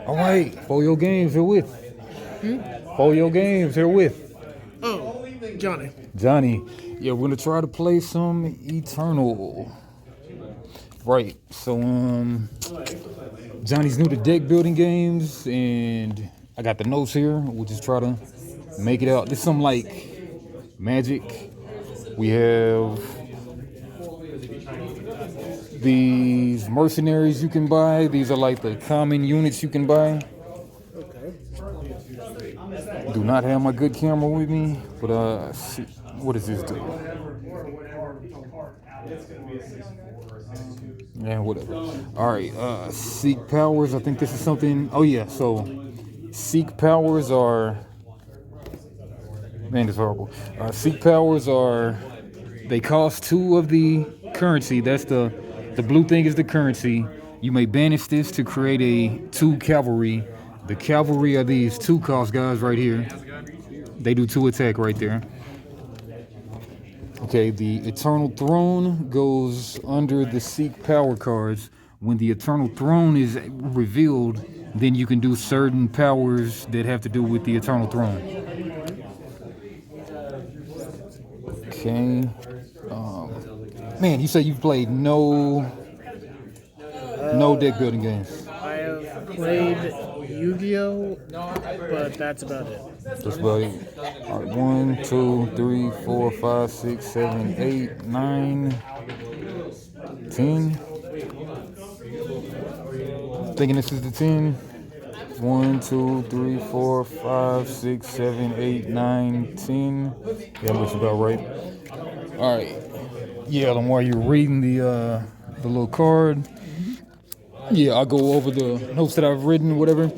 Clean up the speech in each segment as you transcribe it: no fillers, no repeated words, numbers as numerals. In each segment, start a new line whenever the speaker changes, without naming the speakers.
All right, for your games herewith. For your games herewith.
Oh, Johnny.
Johnny. Yeah, we're gonna try to play some Eternal. Right. So Johnny's new to deck building games, and I got the notes here. We'll just try to make it out. This is some like Magic. We have these mercenaries you can buy. These are like the common units you can buy.
Okay.
Do not have my good camera with me, but what does this do? Yeah, whatever. All right, Seek powers. I think this is something. Oh yeah, so Seek powers are. Man, it's horrible. Seek powers are. They cost 2 of the currency. That's the blue thing is the currency. You may banish this to create a 2 cavalry. The cavalry are these 2 cost guys right here. They do 2 attack right there. Okay, the Eternal Throne goes under the Seek power cards. When the Eternal Throne is revealed, then you can do certain powers that have to do with the Eternal Throne. Okay. Man, you say you've played no deck building games.
I have played Yu-Gi-Oh, but that's about it.
That's about it. All right, 1, 2, 3, 4, 5, 6, 7, 8, 9, 10. Thinking this is the 10. 1, 2, 3, 4, 5, 6, 7, 8, 9, 10. Yeah, looks about right. All right. Yeah, and while you're reading the little card, yeah, I'll go over the notes that I've written, whatever.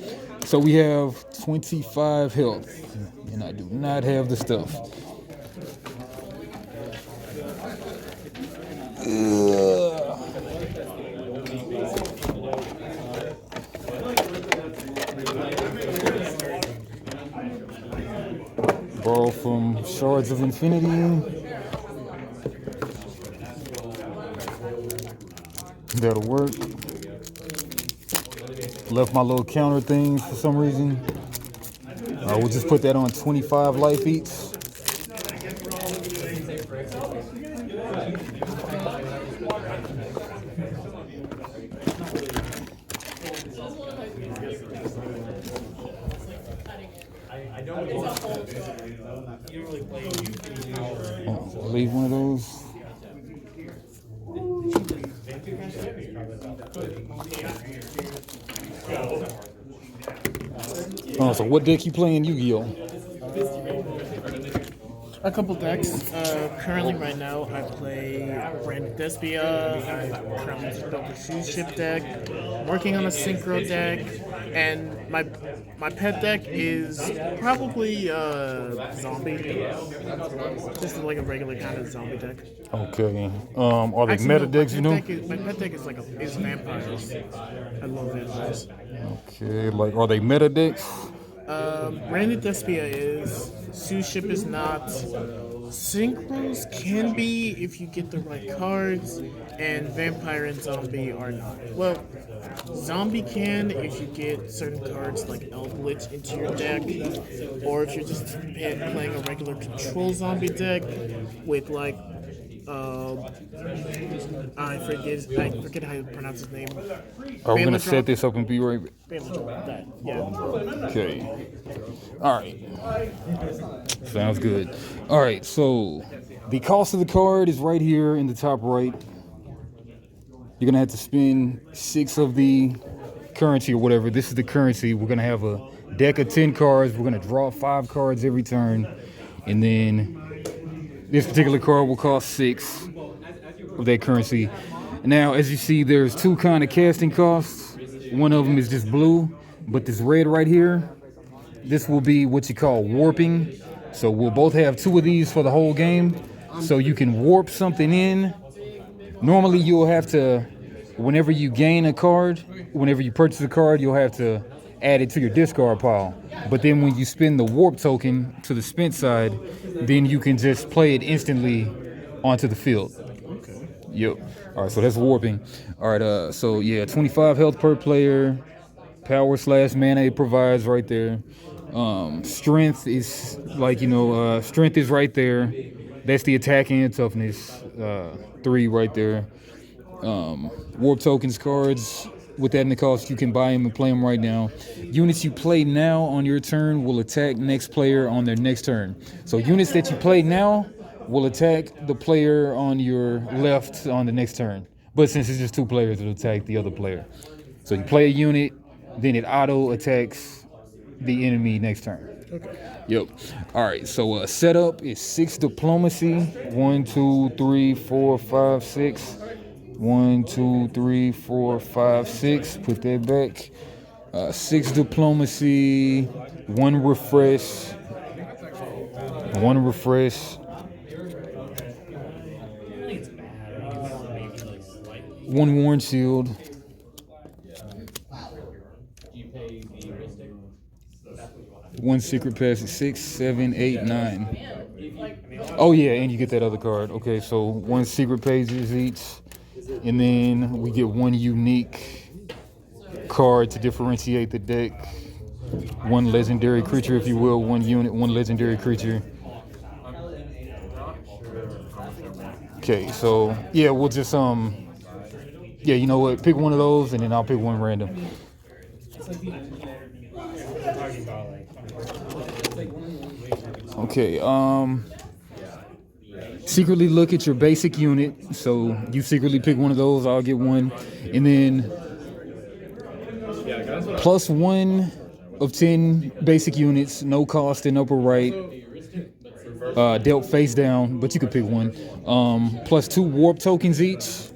So we have 25 health, and I do not have the stuff. Borrow from Shards of Infinity. That'll work. Left my little counter things for some reason. We'll just put that on 25 life each. Leave one of those. Oh, so what deck you playing Yu-Gi-Oh?
A couple decks. Currently, right now, I play Branded Despia. I currently just built a Shoe Ship deck. I'm working on a Synchro deck, and my pet deck is probably Zombie. Just like a regular kind of zombie deck.
Okay. Are they
Actually,
meta
no,
decks, you know?
My pet deck is is vampires. I love vampires.
Okay, like are they meta decks?
Branded Despia is. Shoe Ship is not. Synchros can be if you get the right cards, and Vampire and Zombie are not. Well, Zombie can if you get certain cards like Eldritch into your deck, or if you're just playing a regular control zombie deck with like I forget how you pronounce his name.
Are we gonna set this up and be right back?
That, yeah.
Okay. All right. Sounds good. All right. So the cost of the card is right here in the top right. You're gonna have to spend 6 of the currency or whatever. This is the currency. We're gonna have a deck of 10 cards. We're gonna draw 5 cards every turn, and then this particular card will cost 6 of that currency. Now, as you see, there's 2 kind of casting costs. One of them is just blue, but this red right here, this will be what you call warping. So we'll both have 2 of these for the whole game. So you can warp something in. Normally you'll have to, whenever you gain a card, whenever you purchase a card, you'll have to add it to your discard pile. But then when you spend the warp token to the spent side, then you can just play it instantly onto the field.
Okay.
Yep. All right, so that's warping. All right, so yeah, 25 health per player. Power slash mana it provides right there. Strength is like, strength is right there. That's the attack and toughness. 3 right there. Warp tokens cards. With that in the cost, you can buy them and play them right now. Units you play now on your turn will attack next player on their next turn. So units that you play now will attack the player on your left on the next turn. But since it's just 2 players, it'll attack the other player. So you play a unit, then it auto attacks the enemy next turn.
Okay.
Yep. All right. So setup is 6 diplomacy. 1, 2, 3, 4, 5, 6. 1, 2, 3, 4, 5, 6. Put that back. 6 diplomacy. 1 refresh. 1 refresh. 1 Worn Shield. 1 Secret Passage. 6, 7, 8, 9. Oh yeah, and you get that other card. Okay, so 1 Secret Pages each. And then we get 1 unique card to differentiate the deck. 1 legendary creature, if you will. 1 unit, 1 legendary creature. Okay, so yeah, we'll just yeah, you know what? Pick one of those, and then I'll pick one random. Okay, secretly look at your basic unit. So you secretly pick one of those, I'll get one. And then +1 of 10 basic units, no cost in upper right. Dealt face down, but you could pick one. +2 warp tokens each,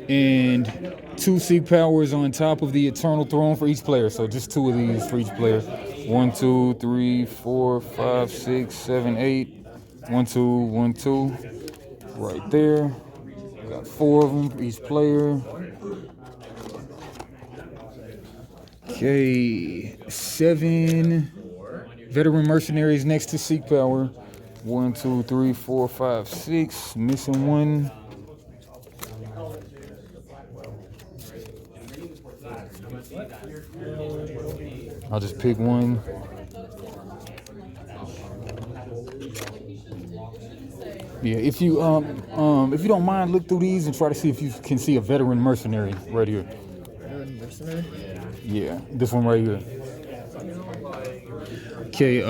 and 2 seek powers on top of the eternal throne for each player. So just 2 of these for each player. 1, 2, 3, 4, 5, 6, 7, 8. 1, 2, 1, 2. Right there. Got 4 of them for each player. Okay, 7 veteran mercenaries next to seek power. 1, 2, 3, 4, 5, 6. Missing 1. I'll just pick one. Yeah, if you don't mind, look through these and try to see if you can see a veteran mercenary right here.
Veteran mercenary?
Yeah, this one right here. Okay,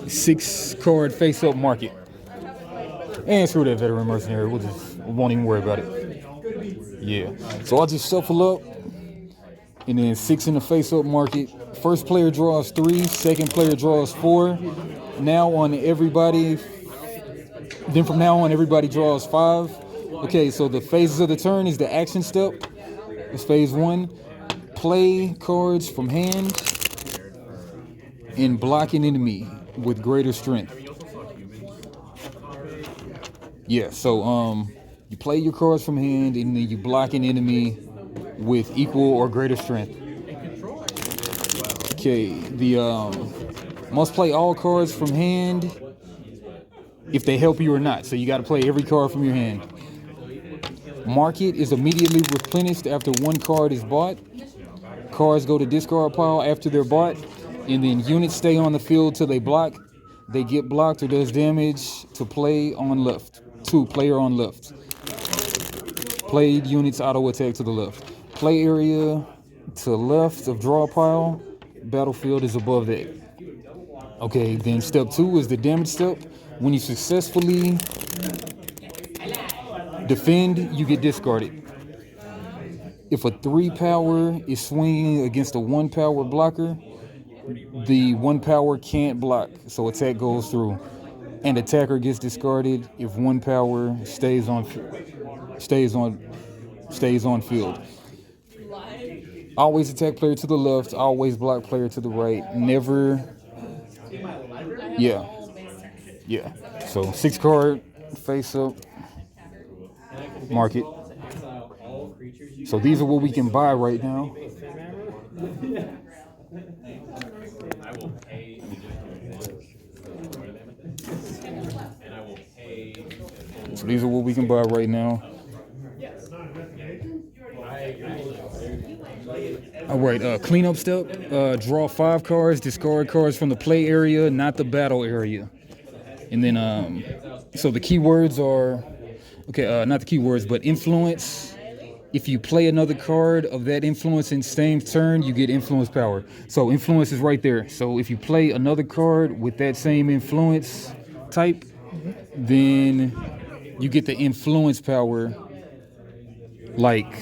6 card face up market. And screw that veteran mercenary. We won't even worry about it. Yeah. So I'll just shuffle up. And then 6 in the face up market. First player draws 3, second player draws 4. Now on everybody. Then from now on, everybody draws 5. Okay, so the phases of the turn is the action step. It's phase 1. Play cards from hand and block an enemy with greater strength. Yeah, so you play your cards from hand and then you block an enemy with equal or greater strength. Okay, the must play all cards from hand if they help you or not. So you got to play every card from your hand. Market is immediately replenished after 1 card is bought. Cards go to discard pile after they're bought, and then units stay on the field till they block. They get blocked or does damage to play on left. To player on left. Played units auto attack to the left. Play area to left of draw pile. Battlefield is above that. Okay, then step 2 is the damage step. When you successfully defend, you get discarded. If a 3 power is swinging against a 1 power blocker, the 1 power can't block, so attack goes through. And attacker gets discarded if 1 power stays on field. Always attack player to the left, always block player to the right. Never. Yeah. So 6 card face up market. So these are what we can buy right now. So these are what we can buy right now. All right, cleanup step. Draw 5 cards, discard cards from the play area, not the battle area. And then, so the keywords are, okay, not the keywords, but influence. If you play another card of that influence in same turn, you get influence power. So influence is right there. So if you play another card with that same influence type, then you get the influence power. Like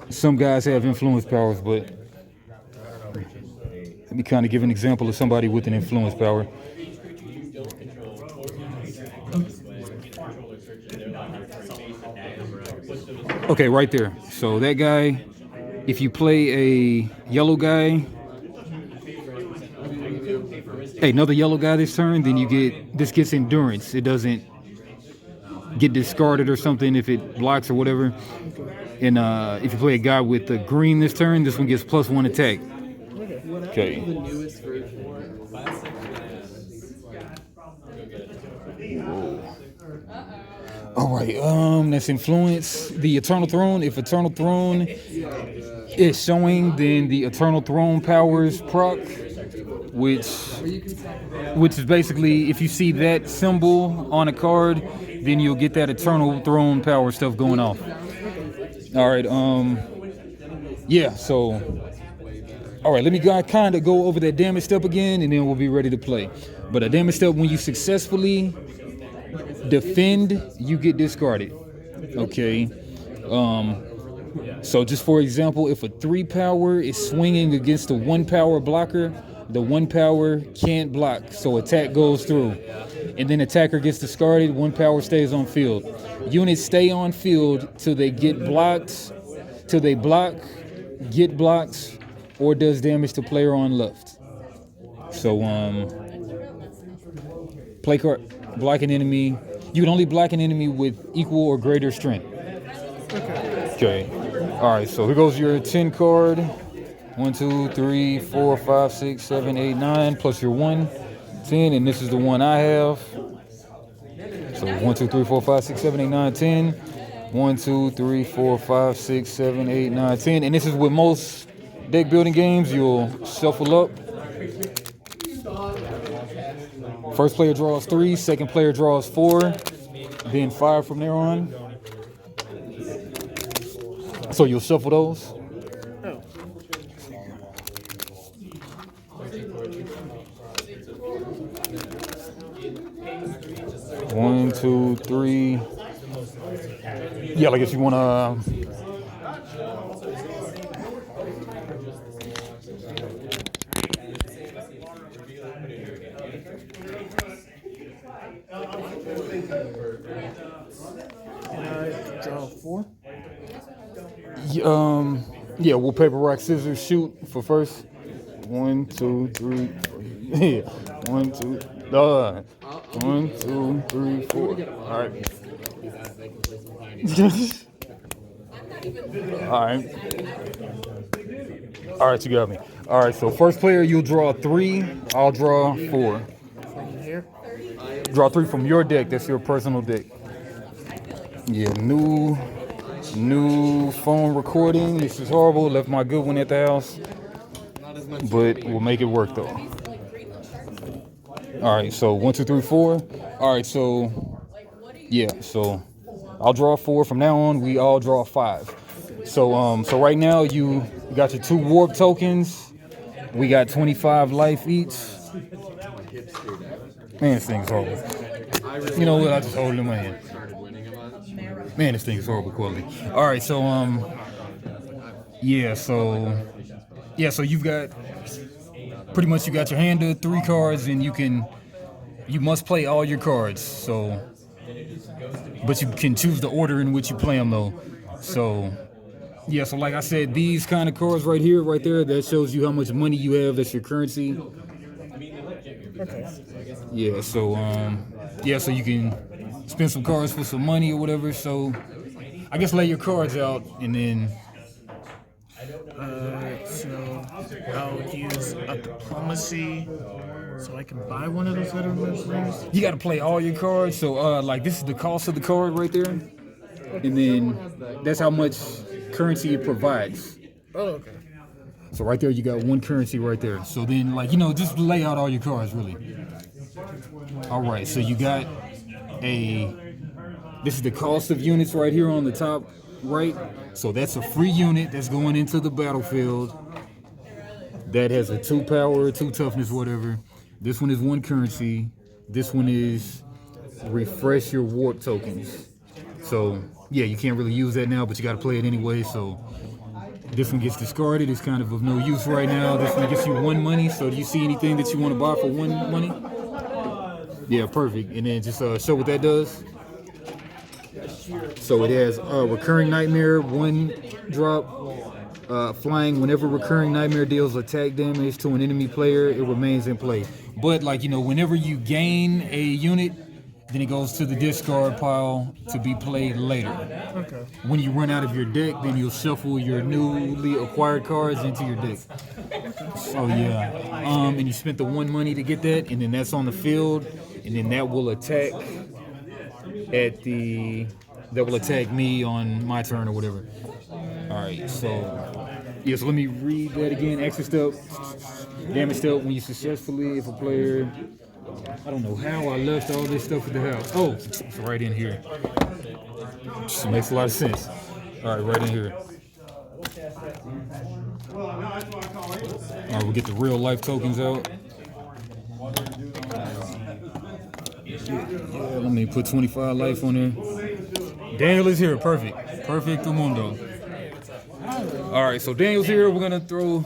some guys have influence powers, but let me kind of give an example of somebody with an influence power. Okay, right there. So that guy, if you play a yellow guy, another yellow guy this turn, then this gets endurance. It doesn't get discarded or something if it blocks or whatever. And if you play a guy with the green this turn, this one gets +1 attack. Okay. All right, that's influence. The Eternal Throne. If Eternal Throne is showing, then the Eternal Throne powers proc, which is basically if you see that symbol on a card, then you'll get that Eternal Throne power stuff going off. All right, yeah. So, all right, let me kind of go over that damage step again, and then we'll be ready to play. But a damage step, when you successfully defend, you get discarded. Okay. So just for example, if a 3 power is swinging against a 1 power blocker, the 1 power can't block, so attack goes through. And then attacker gets discarded, 1 power stays on field. Units stay on field till they get blocked, till they block, get blocked, or does damage to player on left. So play card, block an enemy. You can only block an enemy with equal or greater strength. Okay. All right, so here goes your 10 card. 1, 2, 3, 4, 5, 6, 7, 8, 9, plus your 1, 10, and this is the one I have. So 1, 2, 3, 4, 5, 6, 7, 8, 9, 10. 1, 2, 3, 4, 5, 6, 7, 8, 9, 10. And this is with most deck building games, you'll shuffle up. First player draws 3, second player draws 4, then 5 from there on. So you'll shuffle those. One, 2, 3. Yeah, like if you wanna.
Draw 4.
Yeah, we'll paper, rock, scissors, shoot for first. 1, 2, 3. Yeah, 1, 2. 1, 2, 3, 4. All right. All right, you got me. All right, so first player, you'll draw 3. I'll draw 4.
From here?
Draw 3 from your deck. That's your personal deck. Yeah, new phone recording. This is horrible. Left my good one at the house, but we'll make it work though. All right, so 1, 2, 3, 4. All right, so yeah, so I'll draw 4. From now on, we all draw 5. So so right now you got your 2 warp tokens. We got 25 life each. Man, this thing's horrible. You know what? I just hold it in my hand. Man, this thing is horrible quality. All right, so so you've got pretty much you got your hand of 3 cards, and you must play all your cards. So, but you can choose the order in which you play them though. So, yeah. So like I said, these kind of cards right here, right there, that shows you how much money you have. That's your currency.
Okay.
Yeah. So so you can spend some cards for some money or whatever. So I guess lay your cards out and then.
So I'll use a diplomacy so I can buy one of those veteran mercenaries.
You got to play all your cards. So like this is the cost of the card right there, and then that's how much currency it provides.
Oh, okay.
So right there, you got one currency right there. So then, like, you know, just lay out all your cards, really. All right, so you got this is the cost of units right here on the top right. So that's a free unit that's going into the battlefield. That has a 2 power, 2 toughness, whatever. This one is 1 currency. This one is refresh your warp tokens. So yeah, you can't really use that now, but you got to play it anyway. So this one gets discarded. It's kind of no use right now. This one gets you 1 money. So do you see anything that you want to buy for 1 money? Yeah, perfect. And then just show what that does. So it has recurring nightmare, 1 drop. Flying, whenever recurring nightmare deals attack damage to an enemy player, it remains in play. But like, you know, whenever you gain a unit, then it goes to the discard pile to be played later.
Okay.
When you run out of your deck, then you'll shuffle your newly acquired cards into your deck. So yeah, and you spent the 1 money to get that, and then that's on the field, and then that will attack me on my turn or whatever. All right, so yeah, so let me read that again. Extra step, damage step when you successfully, if a player, I don't know how I left all this stuff at the house. Oh, it's right in here. It makes a lot of sense. All right, right in here. All right, we'll get the real life tokens out. Yeah, let me put 25 life on there. Daniel is here, perfect. Perfecto mundo. All right, so Daniel's here. We're gonna throw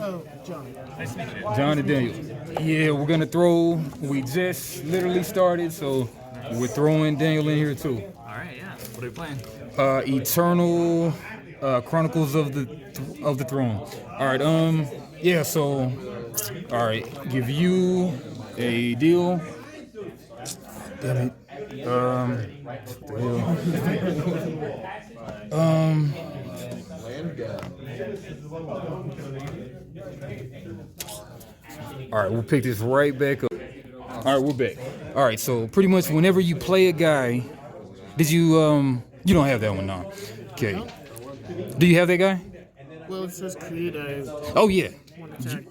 John and Daniel. Yeah, we're gonna throw. We just literally started, so we're throwing Daniel in here too.
All right, yeah. What are you playing?
Eternal Chronicles of the Throne. All right, yeah. So, all right, give you a deal. Damn it. What the hell? All right, we'll pick this right back up. All right, we're back. All right, so pretty much whenever you play a guy, did you you don't have that one now. Okay. Do you have that guy?
Well, it says create a
Oh yeah.
1 attack.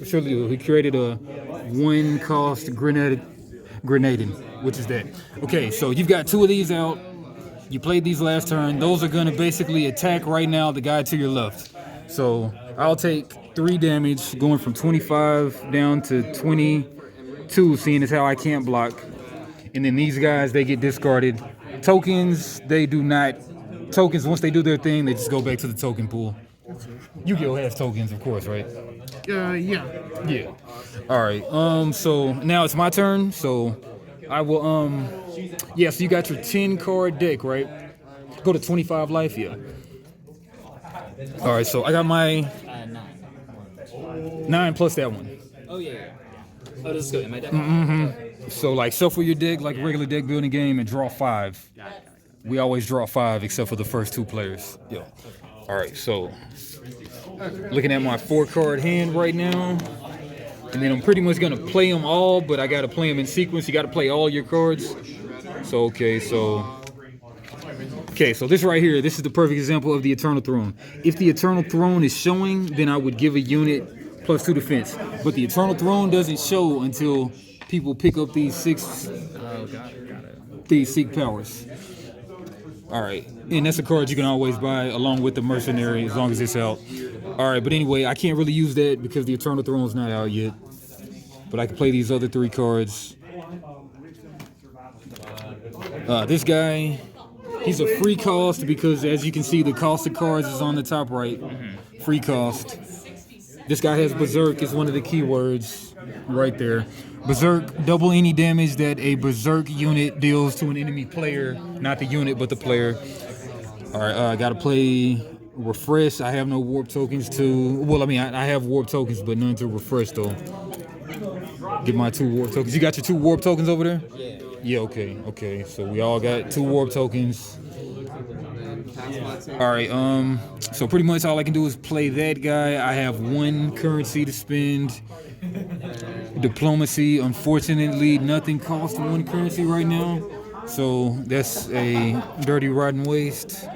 Surely he created a 1 cost grenading, which is that. Okay, so you've got 2 of these out. You played these last turn. Those are gonna basically attack right now the guy to your left. So I'll take 3 damage, going from 25 down to 22, seeing as how I can't block. And then these guys, they get discarded. Tokens, they do not. Tokens, once they do their thing, they just go back to the token pool. Yu-Gi-Oh has tokens, of course, right?
Yeah.
Yeah. All right. So now it's my turn. So I will. Yeah. So you got your 10 card deck, right? Go to 25 life, yeah. All right. So I got my 9 plus that one.
Oh, yeah. Oh, this is good. In my deck?
So like shuffle your deck like a regular deck building game and draw 5. We always draw 5 except for the first 2 players. Yeah. All right. So looking at my 4 card hand right now. And then I'm pretty much gonna play them all, but I gotta play them in sequence. You gotta play all your cards. So okay, so this right here, this is the perfect example of the Eternal Throne. If the Eternal Throne is showing, then I would give a unit plus 2 defense. But the Eternal Throne doesn't show until people pick up these 6 these Seek powers. All right, and that's a card you can always buy along with the Mercenary as long as it's out. All right, but anyway, I can't really use that because the Eternal Throne's not out yet. But I can play these other 3 cards. This guy, he's a free cost because as you can see, the cost of cards is on the top right. Free cost. This guy has Berserk is one of the keywords right there. Berserk, double any damage that a Berserk unit deals to an enemy player. Not the unit, but the player. All right, I gotta play refresh. I have no warp tokens to. Well, I mean, I have warp tokens, but none to refresh though. Get my 2 warp tokens. You got your 2 warp tokens over there?
Yeah.
Yeah. Okay. So we all got 2 warp tokens. All right. So pretty much all I can do is play that guy. I have 1 currency to spend. Diplomacy. Unfortunately, nothing costs 1 currency right now. So that's a dirty rotten waste.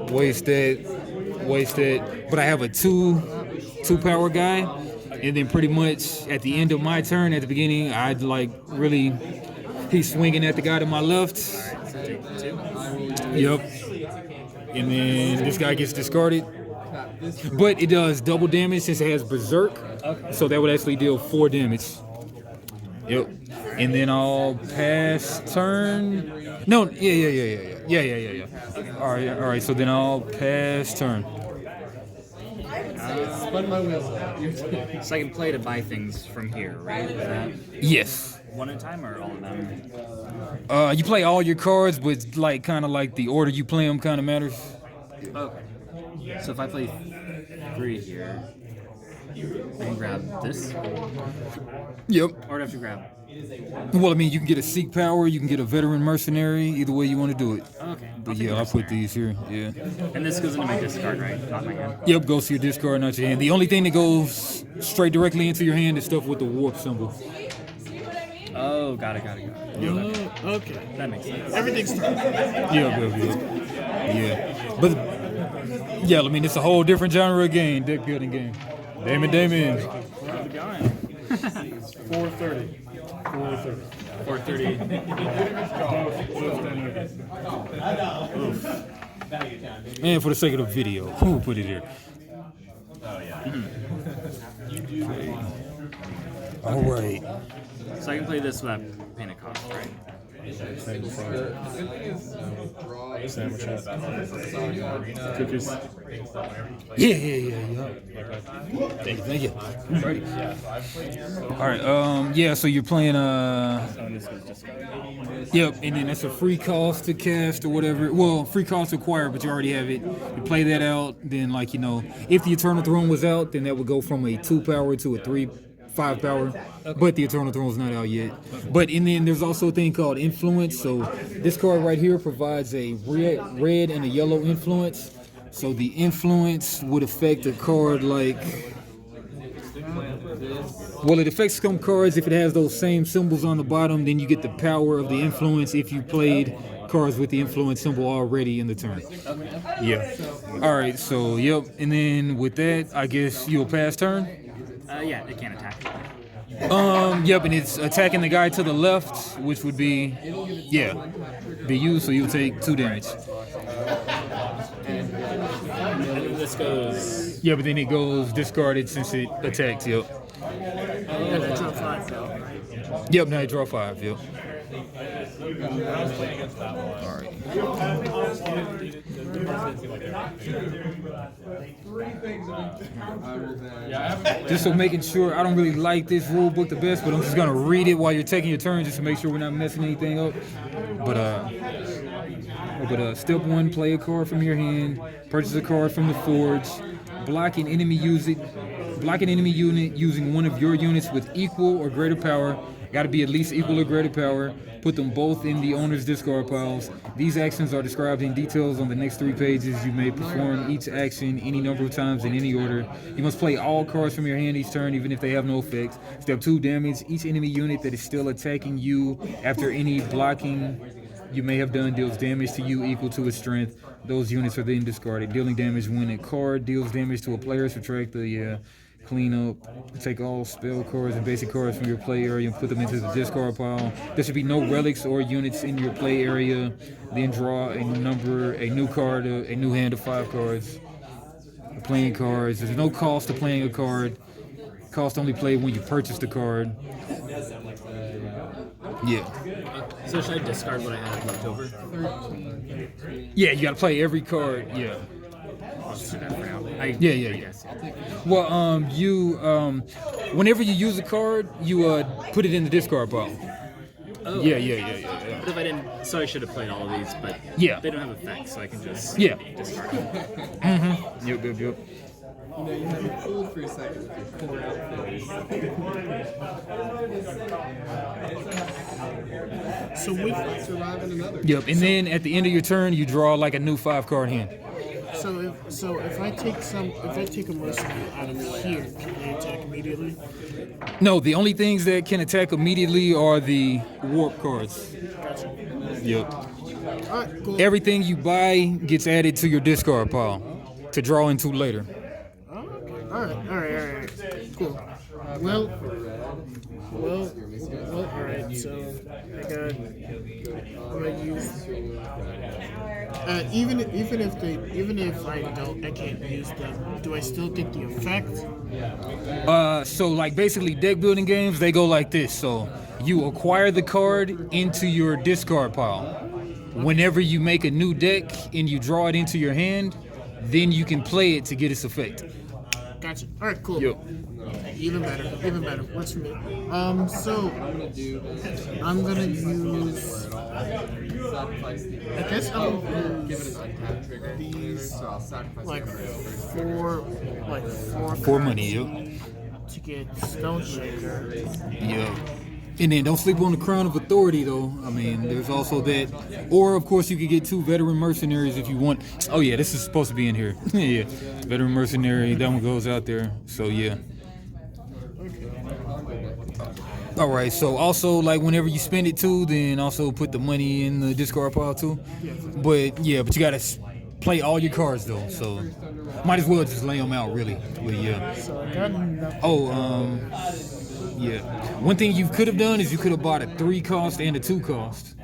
Waste that. But I have a 2 2-power guy, and then pretty much at the end of my turn, at the beginning, I'd like really. He's swinging at the guy to my left. Yep. And then this guy gets discarded. But it does double damage since it has Berserk. So that would actually deal 4 damage. Yep. And then I'll pass turn. No, yeah. All right. So then I'll pass turn.
Spun my wheels.
So I can play to buy things from here, right? Is that
Yes.
one at a time or all of them?
You play all your cards, but like kind of like the order you play them kind of matters.
Okay. So if I play 3 here, I can grab this,
Yep.
or do I have to grab?
Well, I mean, you can get a Seek Power, you can get a Veteran Mercenary, either way you want to do it.
Okay.
But yeah, I'll put these here. Yeah.
And this goes into my discard, right? Not my hand.
Yep, goes to your discard, not your hand. The only thing that goes straight directly into your hand is stuff with the warp symbol.
Oh, got it.
Oh, okay.
That makes sense.
Everything's fine.
Yeah. But yeah, I mean, it's a whole different genre of game, deck building game. Damon.
How's it going?
430.
430.
And for the sake of the video, who put it here? All right.
So I can play this without paying a cost, right?
Cookies.
Yeah. Thank you. Ready. All right. Yeah. So you're playing.
And this goes discard.
Yep. And then that's a free cost to cast or whatever. Well, free cost to acquire, but you already have it. You play that out. Then, like if the Eternal Throne was out, then that would go from a 2-power to a 5-power. But the Eternal Throne is not out yet. But and then there's also a thing called Influence. So this card right here provides a red and a yellow influence. So the influence would affect a card like. Well, it affects some cards if it has those same symbols on the bottom. Then you get the power of the influence if you played cards with the influence symbol already in the turn. Yeah. All right. So yep. And then with that, I guess you'll pass turn.
Yeah, it can't attack.
Yep, and it's attacking the guy to the left, which would be you, so you'll take 2 damage.
And then this goes.
Yeah, but then it goes discarded since it attacks, yep.
And I draw 5 now, right?
Yep, now you draw 5, yep. Alright. Just so making sure, I don't really like this rule book the best, but I'm just gonna read it while you're taking your turn just to make sure we're not messing anything up. But step 1, play a card from your hand, purchase a card from the forge, block an enemy unit using one of your units with equal or greater power. Got to be at least equal or greater power. Put them both in the owner's discard piles. These actions are described in details on the next 3 pages. You may perform each action any number of times in any order. You must play all cards from your hand each turn, even if they have no effect. Step 2, damage. Each enemy unit that is still attacking you after any blocking you may have done deals damage to you equal to its strength. Those units are then discarded. Dealing damage when a card deals damage to a player, subtract the clean up, take all spell cards and basic cards from your play area and put them into the discard pile. There should be no relics or units in your play area. Then draw a new card, a new hand of 5 cards. Playing cards. There's no cost to playing a card. Cost only play when you purchase the card. Yeah.
So should I discard what I have left over?
Yeah, you gotta play every card. Yeah.
I'll just do that for now. I guess.
Well, whenever you use a card, you put it in the discard pile.
Oh.
Yeah.
But if I didn't, so I should have played all of these, but
Yeah.
they don't have effects, so I can just discard them.
Yep.
You had me fooled for a second with your core outfit.
So with
Surviving another.
Yep. And then at the end of your turn, you draw like a new 5-card hand.
if I take a mercenary out of here, can they attack immediately?
No, the only things that can attack immediately are the warp cards.
Gotcha.
Yep.
Alright, cool.
Everything you buy gets added to your discard pile to draw into later.
Okay. Alright. Cool. Well, alright, so I got, I'm gonna use, even if I can't use them, do I still get the effect?
So like basically deck building games, they go like this. So you acquire the card into your discard pile. Whenever you make a new deck and you draw it into your hand, then you can play it to get its effect.
Gotcha. Alright, cool.
Yep.
Even better. Works for me. So I'm gonna use. I guess I'll use these like four
money, yep.
to get Stone Shaker.
Yep. And then don't sleep on the Crown of Authority, though. I mean, there's also that. Or, of course, you could get 2 Veteran Mercenaries if you want. Oh, yeah, this is supposed to be in here. Yeah, Veteran Mercenary, that one goes out there. So, yeah. All right, so also, like, whenever you spend it, too, then also put the money in the discard pile, too. But you got to play all your cards, though. So, might as well just lay them out, really. But, yeah.
So I got nothing.
Yeah. One thing you could have done is you could have bought a 3 cost and a 2 cost.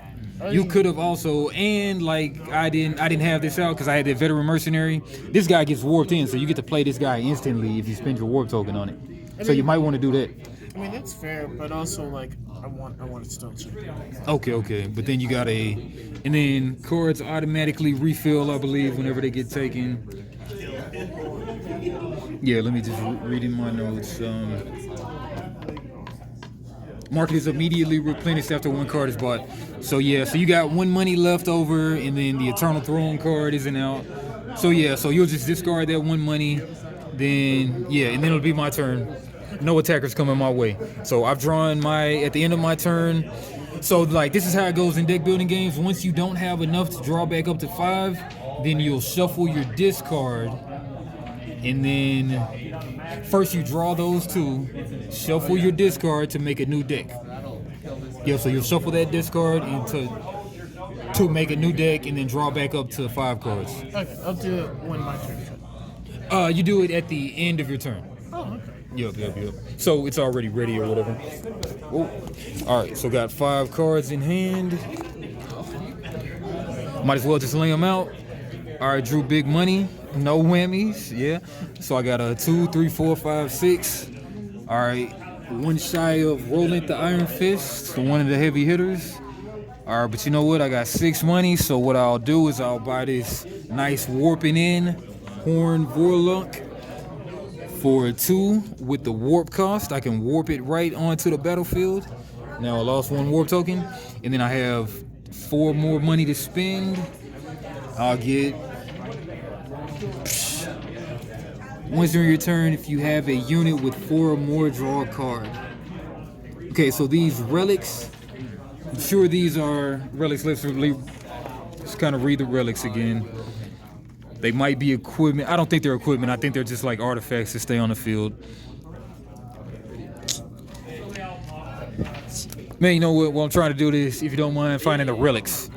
You could have also, and like I didn't have this out because I had that Veteran Mercenary. This guy gets warped in, so you get to play this guy instantly if you spend your warp token on it. So you might want to do that.
I mean that's fair, but also like I want a Stone Shaker.
Okay. But then you got and then cards automatically refill, I believe, whenever they get taken. Yeah, let me just read in my notes. Market is immediately replenished after 1 card is bought. So yeah, so you got 1 money left over, and then the Eternal Throne card isn't out. So yeah, so you'll just discard that 1 money, then yeah, and then it'll be my turn. No attackers coming my way. So I've drawn at the end of my turn. So like this is how it goes in deck building games. Once you don't have enough to draw back up to 5, then you'll shuffle your discard, and then first you draw those 2, shuffle your discard to make a new deck. Yeah, so you'll shuffle that discard to make a new deck and then draw back up to 5 cards.
Okay, I'll do it when my turn is up.
You do it at the end of your turn.
Oh, okay.
Yep. So it's already ready or whatever. Whoa. All right, so got 5 cards in hand. Might as well just lay them out. All right, drew big money. No whammies, yeah. So I got a 2, 3, 4, 5, 6. All right, 1 shy of Roland the Iron Fist, one of the heavy hitters. All right, but you know what? I got 6 money, so what I'll do is I'll buy this nice warping in Horn Vorlunk for 2 with the warp cost. I can warp it right onto the battlefield. Now I lost 1 warp token, and then I have 4 more money to spend. I'll get. Once during your turn, if you have a unit with 4 or more, draw a card. Okay, so these relics, I'm sure these are relics. Let's just kind of read the relics again. They might be equipment. I don't think they're equipment. I think they're just like artifacts that stay on the field. Man, you know what? While I'm trying to do this, if you don't mind finding the relics.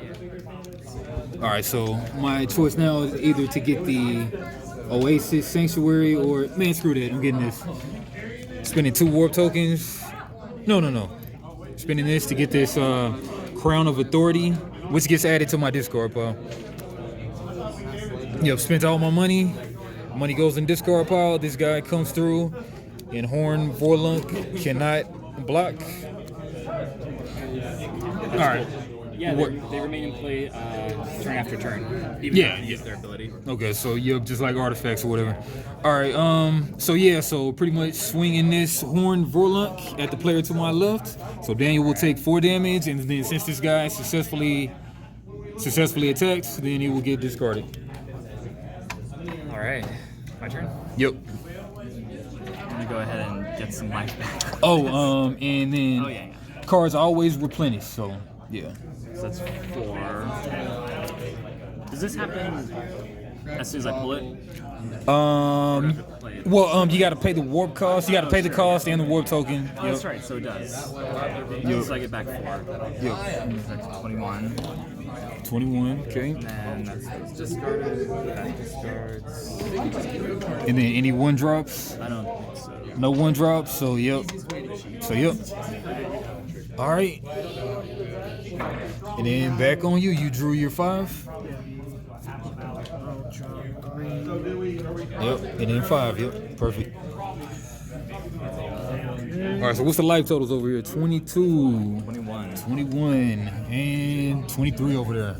All right, so my choice now is either to get the Oasis Sanctuary or, man, screw that, I'm getting this. Spending 2 warp tokens. No. Spending this to get this Crown of Authority, which gets added to my discard pile. Yep, spent all my money. Money goes in discard pile. This guy comes through, and Horn Vorlunk cannot block. All right.
Yeah, they remain in play turn after turn. Even though they use their ability.
Okay, so you're just like artifacts or whatever. All right, so pretty much swinging this Horn Vorlunk at the player to my left. So Daniel will take 4 damage, and then since this guy successfully attacks, then he will get discarded.
All right, my turn.
Yep.
I'm gonna go ahead and get some life back.
And then
Oh yeah.
cards always replenish. So yeah.
So that's 4. Does this happen as soon as I pull it?
You got to pay the warp cost. You got to pay the cost and the warp token.
Oh, that's right. So it does. So I get back 4.
Yep.
That's 21.
21. Okay.
And then that's discarded. That discards.
And then any one drops?
I don't think so.
No one drops. So yep. All right. And then back on you. You drew your 5.
I'll draw 3.
Yep. And then 5. Yep. Perfect. All right. So what's the life totals over here? 22.
21.
21 and 23 over there.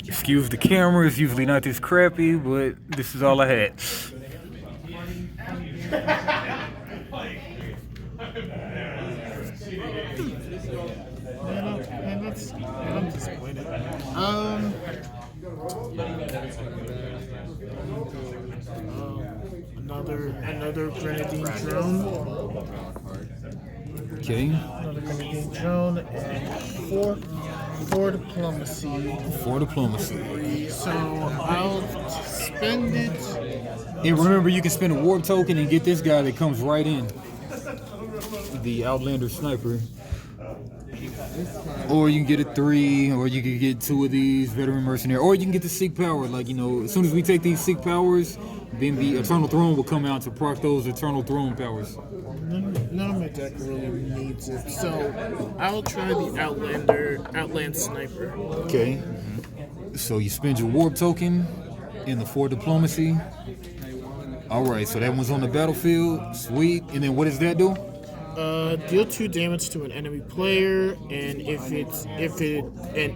Excuse the camera, it's usually not this crappy, but this is all I had.
I'm disappointed. Another grenadine drone.
Okay.
Another grenadine drone and four diplomacy.
4 diplomacy.
So I'll spend it.
And remember, you can spend a warp token and get this guy that comes right in. The Outlander Sniper. Or you can get a 3, or you can get 2 of these Veteran Mercenary, or you can get the Seek Power. Like, you know, as soon as we take these Seek Powers, then the Eternal Throne will come out to proc those Eternal Throne powers.
None of my deck really needs it, so I'll try the Outland Sniper.
Okay. So you spend your warp token in the 4 diplomacy. All right, so that one's on the battlefield. Sweet. And then what does that do?
Deal 2 damage to an enemy player, and if an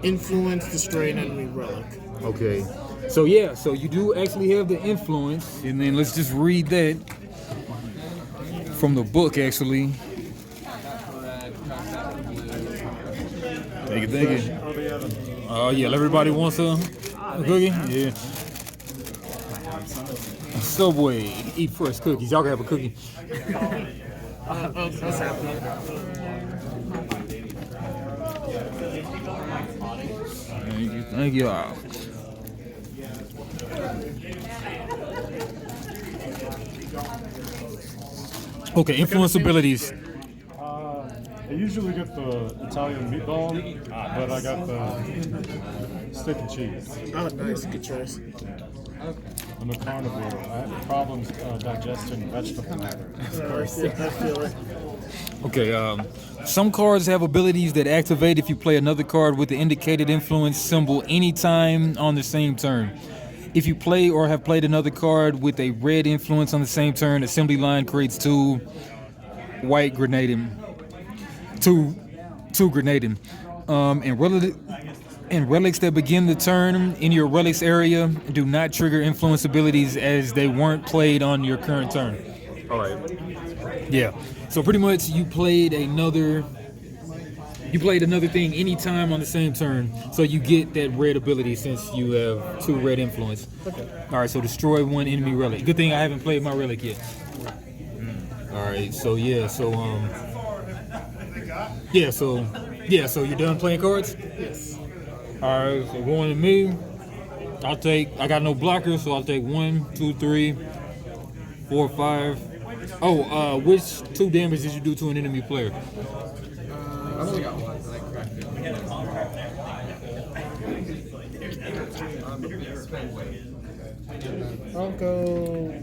influence, destroy an enemy relic.
Okay. So yeah, so you do actually have the influence, and then let's just read that from the book actually. Thank you. Oh yeah, everybody wants a cookie? Yeah. Subway, eat fresh cookies. Y'all can have a cookie.
That's happening.
Thank you all. Okay, influence abilities.
I usually get the Italian meatball, but I got the steak and cheese.
Oh, nice. Good choice.
I'm a carnivore. I have problems digesting vegetable matter.
I feel it.
Okay, some cards have abilities that activate if you play another card with the indicated influence symbol anytime on the same turn. If you play or have played another card with a red influence on the same turn, assembly line creates 2 white grenadium. 2 grenadium. And relics that begin the turn in your relics area do not trigger influence abilities as they weren't played on your current turn. All right. Yeah. So pretty much you played another thing anytime on the same turn. So you get that red ability since you have 2 red influence. Okay. All right. So destroy 1 enemy relic. Good thing I haven't played my relic yet. All right. So yeah. So So you're done playing cards?
Yes.
All right, so going to me, I got no blockers, so I'll take 1, 2, 3, 4, 5. Oh, which 2 damage did you do to an enemy player?
I've only got 1, but I cracked it.
I'll go.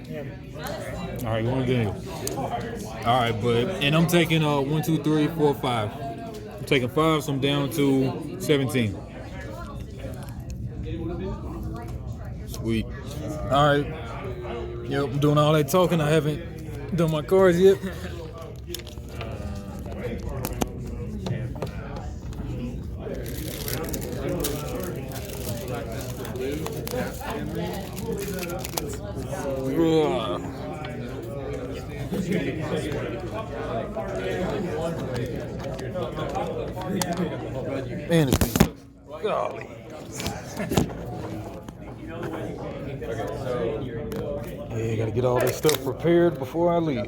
Yeah.
All right, going to Daniel. All right, and I'm taking 1, 2, 3, 4, 5. I'm taking 5, so I'm down to 17. Sweet. All right. Yep, I'm doing all that talking. I haven't done my cards yet. Man, it's been golly. Yeah, gotta get all this stuff prepared before I leave.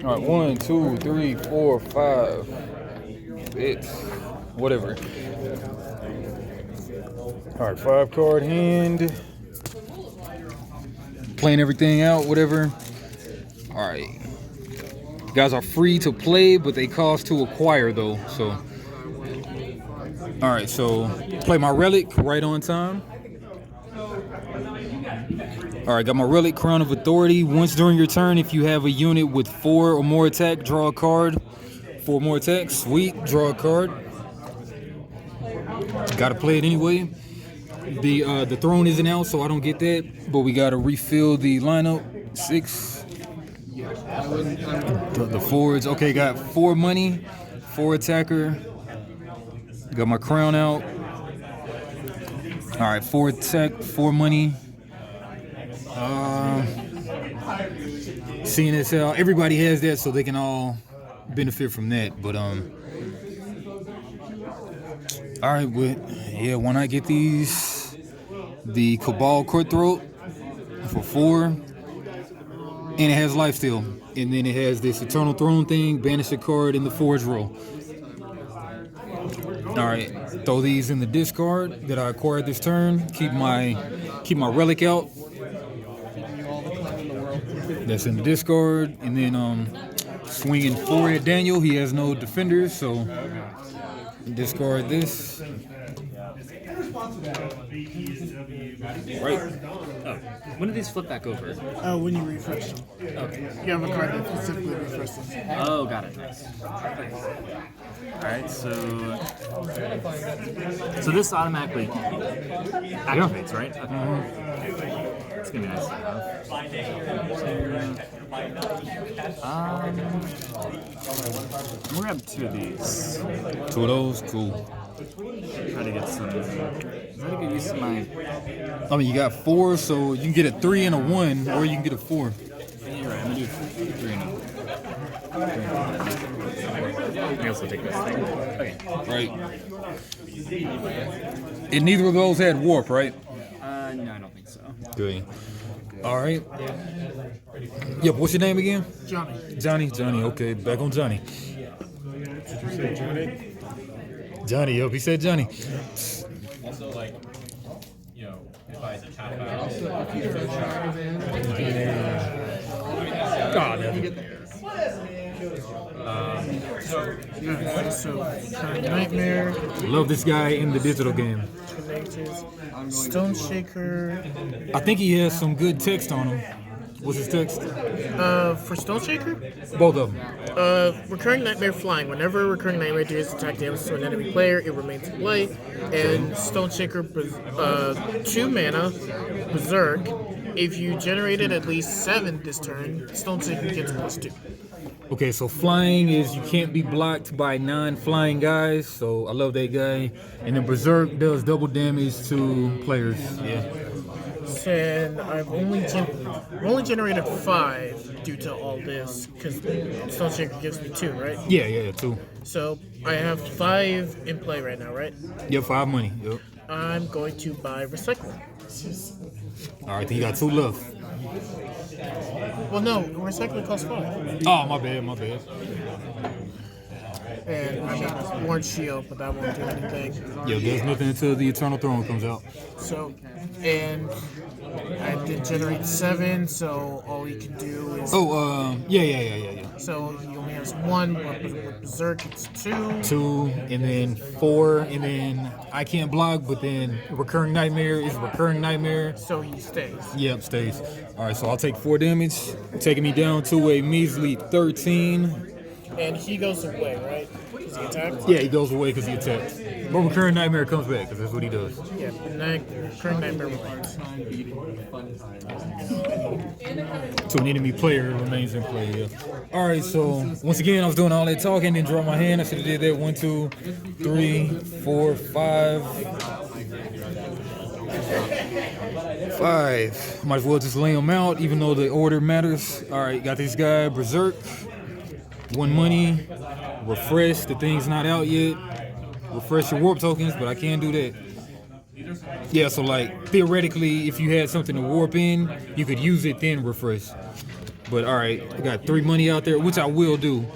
All right, 1, 2, 3, 4, 5. It's whatever. All right, 5 card hand. playing everything out, whatever. All right. Guys are free to play, but they cost to acquire though. So, all right. So play my relic right on time. All right, got my relic, Crown of Authority. Once during your turn, if you have a unit with 4 or more attack, draw a card. 4 more attacks, sweet. Draw a card. Gotta play it anyway. The throne isn't out, so I don't get that. But we gotta refill the lineup. 6. The forwards. Okay, got 4 money, 4 attacker. Got my crown out. All right, 4 attack, 4 money. Seeing as how everybody has that, so they can all benefit from that. But all right, but yeah, why not get these? The Cabal Cutthroat for 4, and it has lifesteal, and then it has this Eternal Throne thing. Banish a card in the forge row. All right, throw these in the discard that I acquired this turn. Keep my relic out. That's in the discard, and then swinging 4 at Daniel. He has no defenders, so discard this.
Right. Oh, when do these flip back over?
Oh, when you refresh them.
Okay.
You have a card that specifically refreshes them.
Oh, got it. Nice. Alright, so this automatically activates, right? Okay. It's gonna be nice to have. I'm gonna grab 2 of these.
2 of those, cool.
Try to get some. Try to get used to my.
I mean, you got 4, so you can get a 3 and a 1, or you can get a 4.
You're right. I'm gonna do 3 and a. I also take this thing. Okay.
Right. And neither of those had warp, right?
No, I don't think so.
Good. All right. Yep. What's your name again?
Johnny.
Johnny. Okay, back on Johnny.
Did you say Johnny?
Johnny. Yep. He said Johnny.
Also, like, you know, if I tap out,
God.
So, Nightmare.
Love this guy in the digital game.
Stone Shaker.
I think he has some good text on him. What's his text?
For Stone Shaker?
Both of them.
Recurring Nightmare Flying. Whenever Recurring Nightmare deals attack damage to an enemy player, it remains in play. And Stone Shaker, 2 mana, Berserk. If you generated at least 7 this turn, Stone Shaker gets +2.
Okay, so flying is you can't be blocked by non-flying guys, so I love that guy. And then Berserk does double damage to players. Yeah.
And I've only generated 5 due to all this, because Stone Shaker gives me 2, right?
Yeah, 2.
So I have 5 in play right now, right?
Yep, 5 money. Yep.
I'm going to buy Recycle.
All right, then you got 2 left.
Well, no, Recycle costs 5.
Oh, my bad.
And I mean, Warren Shield, but that won't do anything.
Yeah, there's nothing until the Eternal Throne comes out.
So, and I did generate 7, so all you can do is.
Yeah.
So he only has 1, but with Berserk it's 2.
2, and then 4, and then I can't block, but then Recurring Nightmare is Recurring Nightmare.
So he stays.
Yep, stays. All right, so I'll take 4 damage, taking me down to a measly 13.
And he goes away, right? Because he attacked?
Yeah, he goes away because he attacked. But Recurring Nightmare comes back because that's what he does.
Yeah, Recurring Nightmare remains.
So an enemy player remains in play, yeah. All right, so once again, I was doing all that talking, then draw my hand. I should have did that. 1, 2, 3, 4, 5. 5. Might as well just lay them out, even though the order matters. All right, got this guy, Berserk. 1 money. Refresh. The thing's not out yet. Refresh your warp tokens, but I can't do that. Yeah, so like theoretically, if you had something to warp in, you could use it then refresh. But all right, I got 3 money out there, which I will do.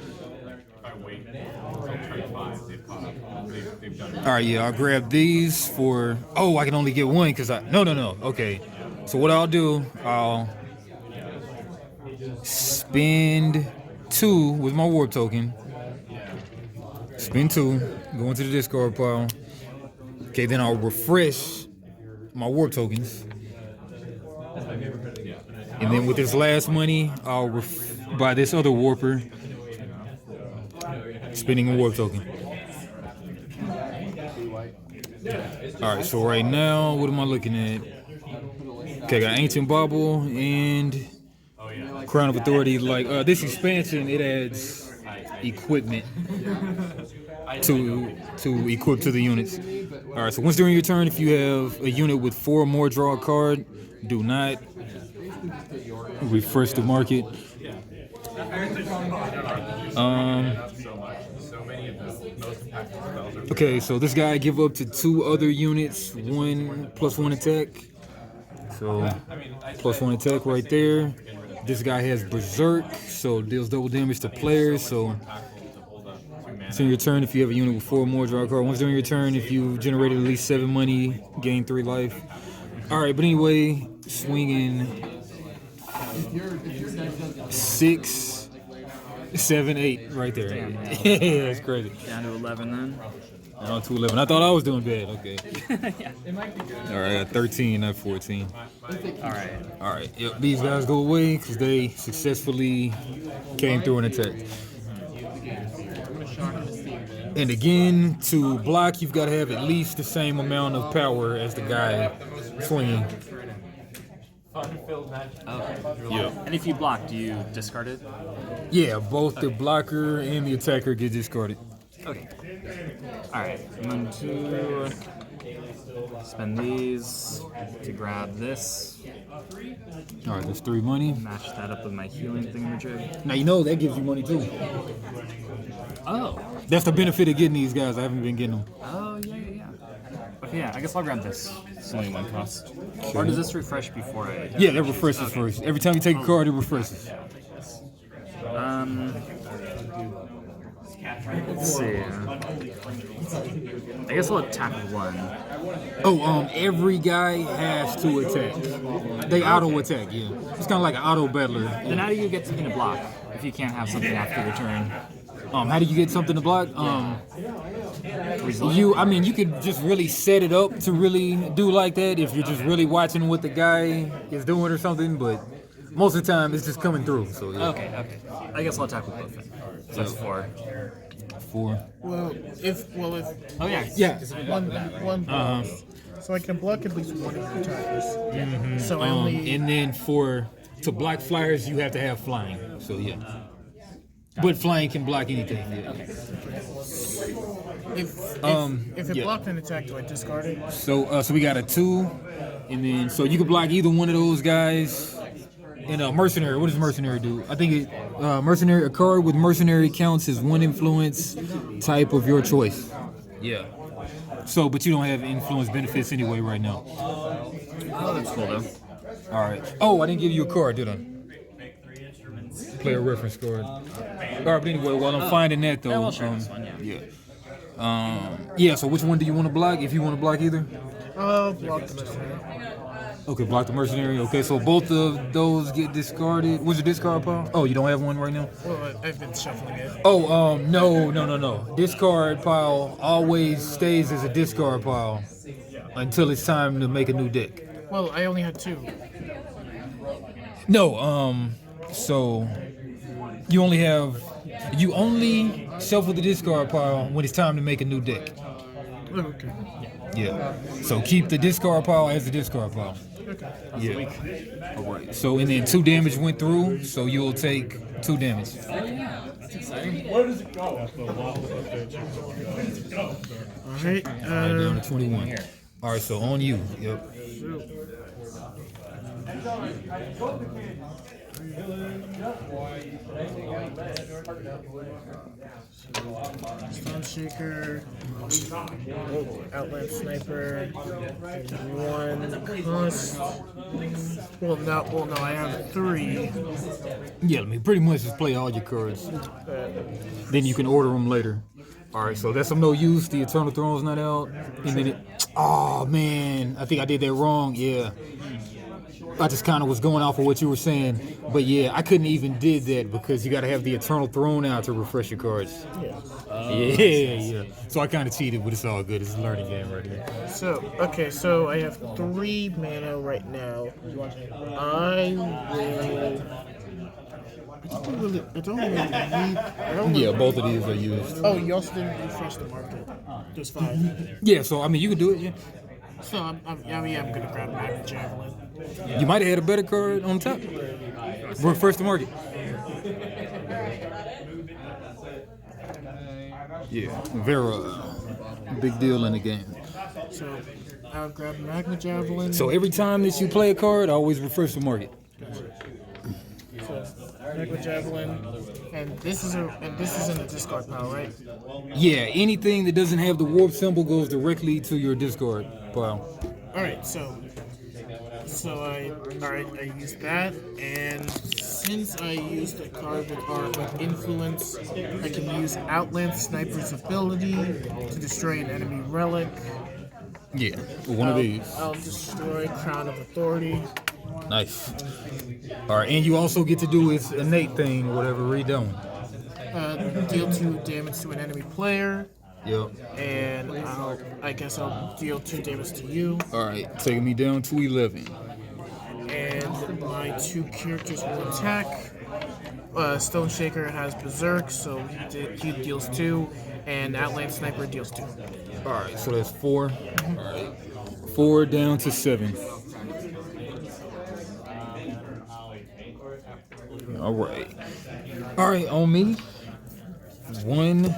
All right, yeah, I'll grab these for. Oh, I can only get 1 because I. No. Okay, so what I'll do, I'll spend 2 with my warp token. Spend 2, go into the discard pile. Okay, then I'll refresh my warp tokens. And then with this last money, I'll buy this other warper, spending a warp token. Alright, so right now, what am I looking at? Okay, I got Ancient Bauble and Crown of Authority. Like this expansion, it adds equipment to equip to the units. Alright, so once during your turn, if you have a unit with 4 or more, draw a card. Do not refresh the market. Okay, so this guy give up to 2 other units, 1 plus 1 attack. So plus 1 attack right there. This guy has Berserk, so deals double damage to players. So it's in your turn if you have a unit with 4 or more, draw a card. Once during your turn, if you generated at least 7 money, gain 3 life. All right, but anyway, swinging 6, 7, 8 right there. Yeah, that's crazy.
Down to 11 then.
Down to 11. I thought I was doing bad. Okay.
Yeah.
All right, I got 13, not 14.
All right.
All right. Yep, these guys go away because they successfully came through an attack. And again, to block, you've got to have at least the same amount of power as the guy swinging.
Okay.
Yeah.
And if you block, do you discard it?
Yeah, both the blocker and the attacker get discarded.
Okay. Alright, I'm going to spend these to grab this,
All right, that's 3 money.
match that up with my healing thingamajig.
Now, you know that gives you money too.
Oh.
That's the benefit of getting these guys. I haven't been getting them.
Oh, yeah. Okay, yeah, I guess I'll grab this. It's only 1 cost. Or does this refresh before I...
Yeah, that refreshes first. Every time you take a card, it refreshes.
Let's see. I guess I'll attack with 1.
Oh, every guy has to attack. They auto attack, yeah. It's kind of like an auto battler.
Then how do you get something to block if you can't have something after your turn?
How do you get something to block? You could just really set it up to really do like that if you're just really watching what the guy is doing or something, but most of the time it's just coming through, so yeah.
Okay. I guess I'll attack with both then. So that's 4.
4.
Well, if
Oh, yeah.
Yeah.
one block, so I can block at least one of your attackers. So I only
And then to block flyers, you have to have flying, so yeah. But flying can block anything, yeah.
if it
yeah.
blocked an attack, do I discard it?
So we got a 2, and then so you can block either one of those guys. And mercenary, what does mercenary do? I think mercenary, a card with mercenary counts as 1 influence type of your choice. Yeah. So, but you don't have influence benefits anyway right now.
Oh, that's cool though.
All right. Oh, I didn't give you a card, did I? Player reference card. All right, but anyway, while I'm finding that though,
Yeah, we'll share this one, yeah.
yeah. So which one do you want to block? If you want to block either.
Block the mercenary.
Okay, block the mercenary. Okay, so both of those get discarded. What's your discard pile? Oh, you don't have one right now?
Well, I've been shuffling it.
Oh, no. Discard pile always stays as a discard pile until it's time to make a new deck.
Well, I only had 2.
No, so you only shuffle the discard pile when it's time to make a new deck.
Okay.
Yeah. So keep the discard pile as the discard pile.
Okay.
Yeah. All right. So and then 2 damage went through, so you'll take 2 damage.
Where does it go? That's the law of the
All right.
Down to 21. All right. So on you. Yep.
Stone Shaker, Outland Sniper, 1 cost. Well, no, I have 3.
Yeah. Pretty much just play all your cards. Then you can order them later. All right. So that's of no use. The Eternal Throne's not out. And then oh man, I think I did that wrong. Yeah. I just kind of was going off of what you were saying, but yeah, I couldn't even did that because you got to have the Eternal Throne out to refresh your cards. Yeah. So I kind of cheated, but it's all good. It's a learning game right here.
So, okay, so I have 3 mana right now. I don't really need.
Yeah, both of these are used.
Oh, you also didn't refresh the market. There's 5.
Yeah, so I mean, you could do it. Yeah.
So I'm gonna grab Magnet Javelin.
You might have had a better card on top. Refresh the market. Yeah, Vera, big deal in the game.
So I'll grab Magnet Javelin.
So every time that you play a card, always refresh the market.
So Magnet Javelin, and this is in the discard pile, right?
Yeah, anything that doesn't have the warp symbol goes directly to your discard pile.
All right, so I used that, and since I used a card with influence, I can use Outland Sniper's ability to destroy an enemy relic.
Yeah, one of these.
I'll destroy Crown of Authority.
Nice. All right, and you also get to do its innate thing, whatever, redone.
Deal 2 damage to an enemy player.
Yep.
And I guess I'll deal 2 damage to you.
All right, taking me down to 11.
And my 2 characters will attack. Stone Shaker has Berserk, so he deals 2, and Outland Sniper deals 2.
All right, so that's 4. All right, 4 down to 7. All right, on me. 1.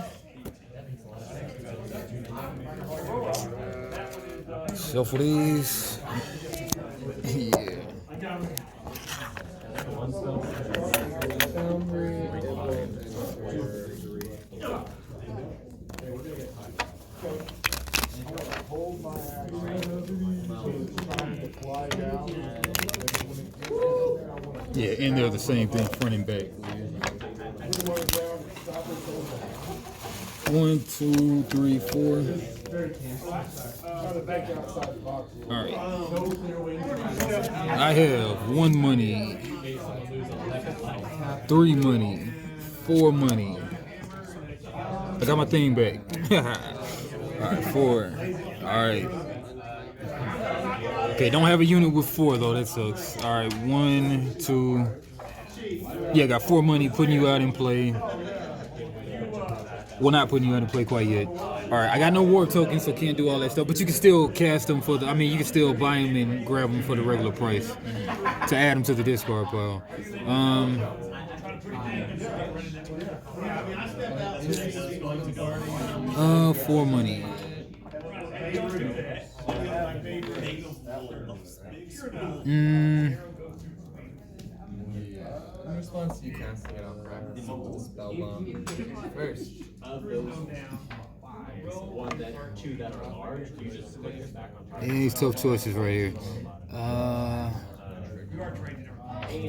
Shuffle these. Yeah. Yeah, and they're the same thing, front and back. 1, 2, 3, 4. All right. I have 1 money, 3 money, 4 money. I got my thing back. All right, 4. All right. Okay, don't have a unit with 4 though. That sucks. All right, 1, 2. Yeah, got 4 money, putting you out in play. Well, not putting you out in play quite yet. All right, I got no war tokens, so can't do all that stuff. But you can still cast them for the. I mean, you can still buy them and grab them for the regular price to add them to the discard pile. 4 money.
In response to you casting it on practice, Spellbomb first.
Yeah, these tough choices right here.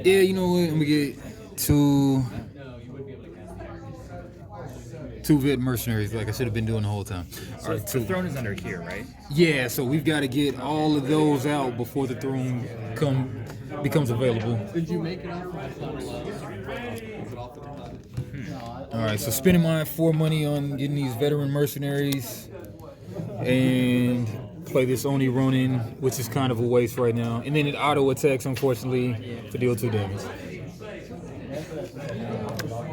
Yeah, you know what? I'm gonna get 2 vet mercenaries, like I should have been doing the whole time. All right,
The throne is under here, right?
yeah, so we've got to get all of those out before the throne becomes available.
Did you make it off of the floor level? Is it off the top?
All right, so spending my 4 money on getting these veteran mercenaries and play this Oni Ronin, which is kind of a waste right now. And then it auto attacks, unfortunately, to deal 2 damage.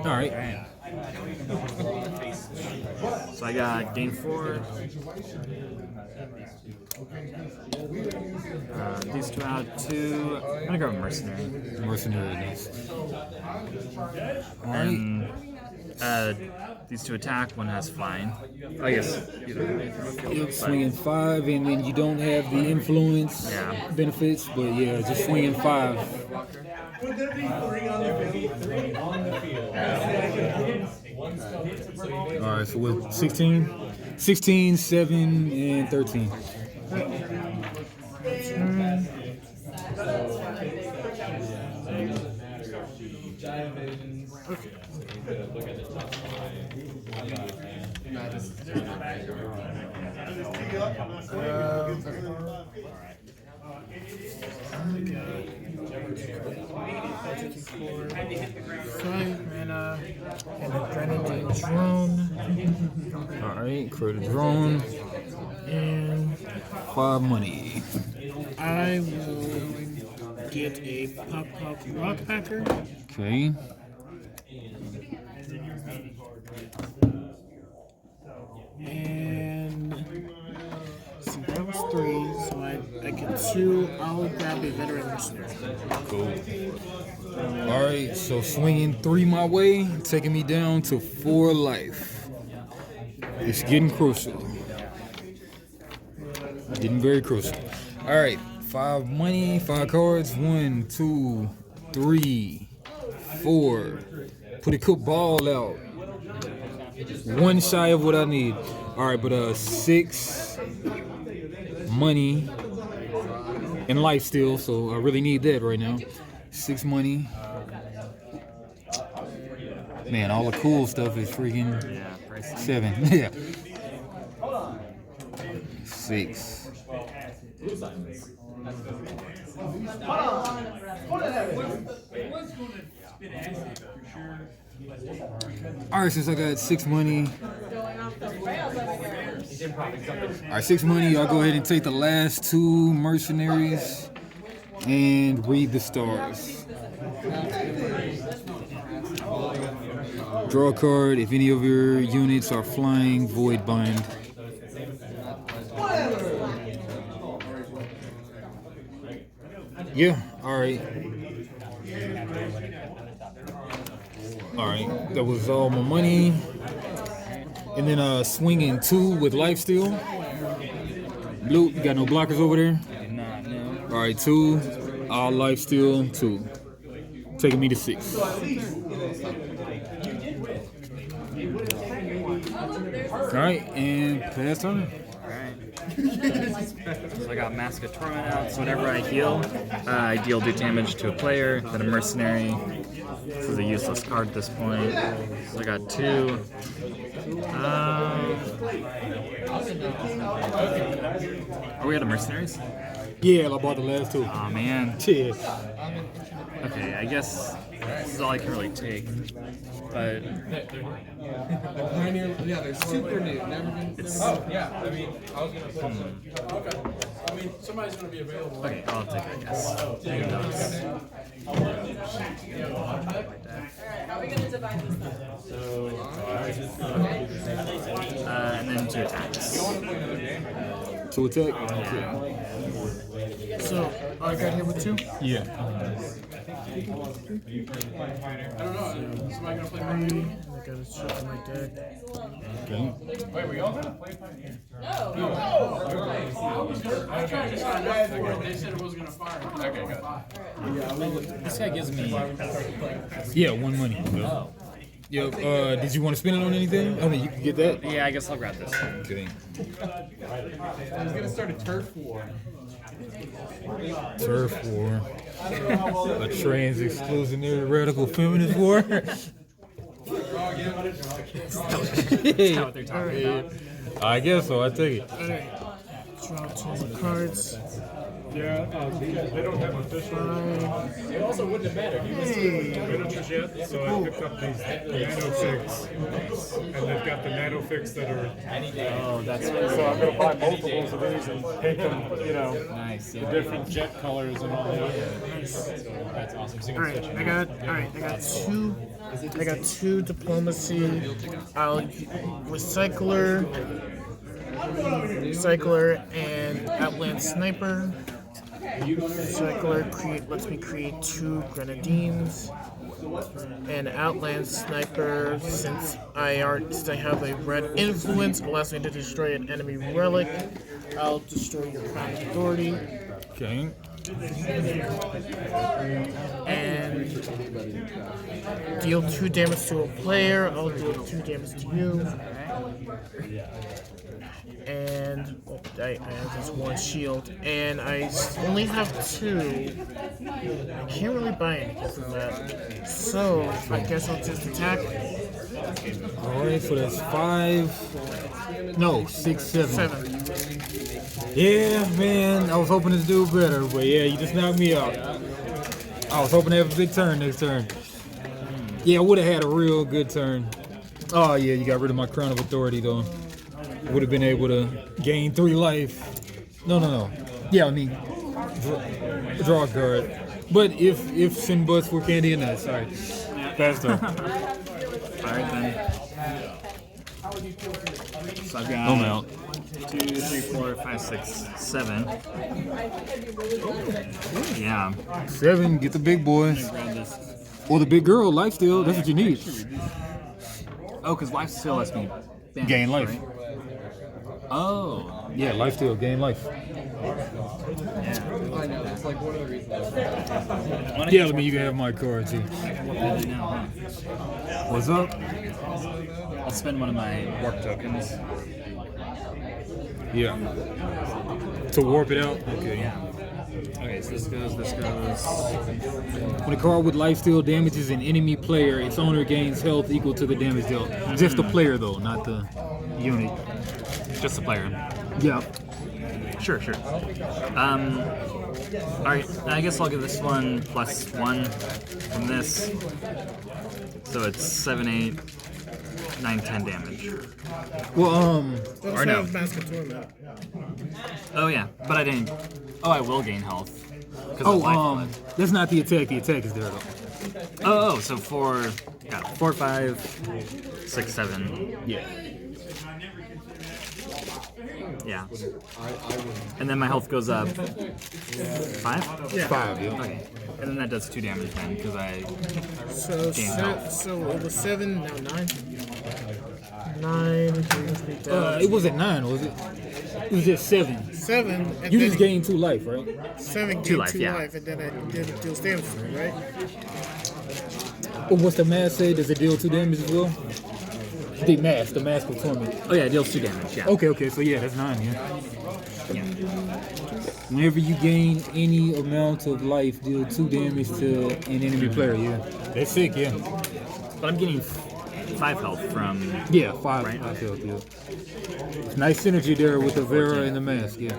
All right.
So I got gain 4. These 2 out 2. I'm gonna grab a mercenary.
Mercenary nice. All right.
And these 2 attack. One has flying. I guess.
Yep, swinging 5, and then you don't have the influence
Yeah.
benefits, but yeah, just swinging 5.
Would there be 3 on the field? 3 on the field.
All right, so what, 16? 16, 7, and 13.
Five mana and a Grenadine drone.
Alright, create a drone.
And
5 money.
I will get a Pop Rock Packer.
Okay.
And see, that was 3, so I get 2. I'll grab a Veteran Mercenary.
Cool. Alright, so swinging 3 my way, taking me down to 4 life. It's getting crucial. Getting very crucial. Alright, 5 money, 5 cards. 1, 2, 3, 4. Put a cook ball out. 1 shy of what I need. Alright, but 6 money and life still, so I really need that right now. 6 money. Man, all the cool stuff is freaking 7. Yeah. 6. Alright, since I got 6 money. Alright, 6 money. I'll go ahead and take the last 2 mercenaries and read the stars. Draw a card. If any of your units are flying, void bind. Yeah, alright. Alright, that was all my money. And then swinging 2 with life steal. Blue, you got no blockers over there? Alright, 2. All life steal, 2. Taking me to 6. Alright, and pass turn.
So I got Mask of Torment out, so whenever I heal, I deal damage to a player, then a mercenary. This is a useless card at this point. So I got 2. Are we out of mercenaries?
Yeah, I bought the last 2.
Aw, man.
Yeah.
Okay, I guess this is all I can really take. But
Yeah, they're super new. Never been.
it's
Yeah, I mean, I was gonna say. Okay. I mean, somebody's gonna be available.
okay. I'll take it, I guess. Take those.
How are we gonna divide this up?
And then 2 attacks.
2 attack? Okay.
So I got hit with 2.
Yeah.
I don't know. Somebody gonna play
3. I gotta shuffle my deck.
Okay.
Wait, we all gonna play Pioneer?
No.
I was trying to sign up for it. They said it wasn't gonna fire. Okay, good.
This guy gives me.
Yeah, 1 money. Yo, did you want to spend it on anything? I mean, you can get that.
Yeah, I guess I'll grab this.
Okay.
I was gonna start a turf war.
Turf war. A trans exclusionary radical feminist war.
That's what they're talking about.
I guess so. I take it.
Alright. Draw 2 cards.
Yeah, they don't have official
It also wouldn't have mattered.
miniatures yet, so I picked up these nanofigs, and they've got the nanofigs that are.
Oh, that's
So I'm gonna buy multiples of these and paint them, you know,
nice.
the different jet colors and all that.
So that's awesome. So you can
Alright,
switch
I got 2 diplomacy. I'll recycler and outland sniper. Recycler lets me create 2 grenadines. And outland sniper, since I have a red influence, allows me to destroy an enemy relic. I'll destroy your crown of authority.
Okay.
And deal 2 damage to a player. I'll deal 2 damage to you. And I have this 1 shield, and I only have 2. I can't really buy anything from that, so I guess I'll just attack.
All right. So that's 5. No, 6, 7.
7.
Yeah, man, I was hoping to do better, but yeah, you just knocked me out. I was hoping to have a big turn next turn. Yeah, I would have had a real good turn. Oh yeah, you got rid of my Crown of Authority though. Would have been able to gain 3 life. No. Yeah, I mean, draw a card. But if Sinbutts were Candy and Nuts, sorry. Faster.
Alright then. So I've got
I'm out.
2, 3, 4, 5, 6, 7. Yeah.
7, get the big boys.
Grab this.
Or the big girl, life steal, that's what you need.
Oh, because life still lets me banish,
Gain life.
right? Oh.
Yeah, life steal, gain life.
I know, it's like one of the reasons.
Yeah, I mean, you can have my card too. What's up?
I'll spend one of my warp tokens.
Yeah. To warp it out? Okay.
Yeah. Okay, so this goes.
When a card with lifesteal damages an enemy player, its owner gains health equal to the damage dealt. Just the player though, not the unit.
Just the player.
Yeah.
Sure. Alright, I guess I'll give this one +1 from this. So it's 7, 8, 9, 10 damage.
Well,
Don't
Or no.
have Mask of Torment.
Oh yeah, but I didn't. Oh, I will gain health. 'Cause of life
that's not the attack. The attack is there though.
Oh, so 4, 5, 6, 7.
Yeah.
Yeah. And then my health goes up 5?
Yeah.
5, yeah.
Okay. And then that does 2 damage then, because I
So,
Gain health.
so it was 7, now 9. 9, brings me down.
It wasn't 9, was it? It was just 7.
7, and
You
then
just gained 2 life, right?
7
2
gained
life,
2
yeah.
life, and then it deals damage to me, right?
But what's the math say? Does it deal 2 damage as well? The mask of torment.
Oh yeah, it deals 2 damage, yeah.
Okay, so yeah, that's 9, yeah.
Yeah.
Whenever you gain any amount of life, deal 2 damage to an enemy player, yeah. That's sick, yeah.
But I'm getting 5 health from...
Yeah, 5
Right.
health, yeah. Nice synergy there with the Vera and the mask, yeah.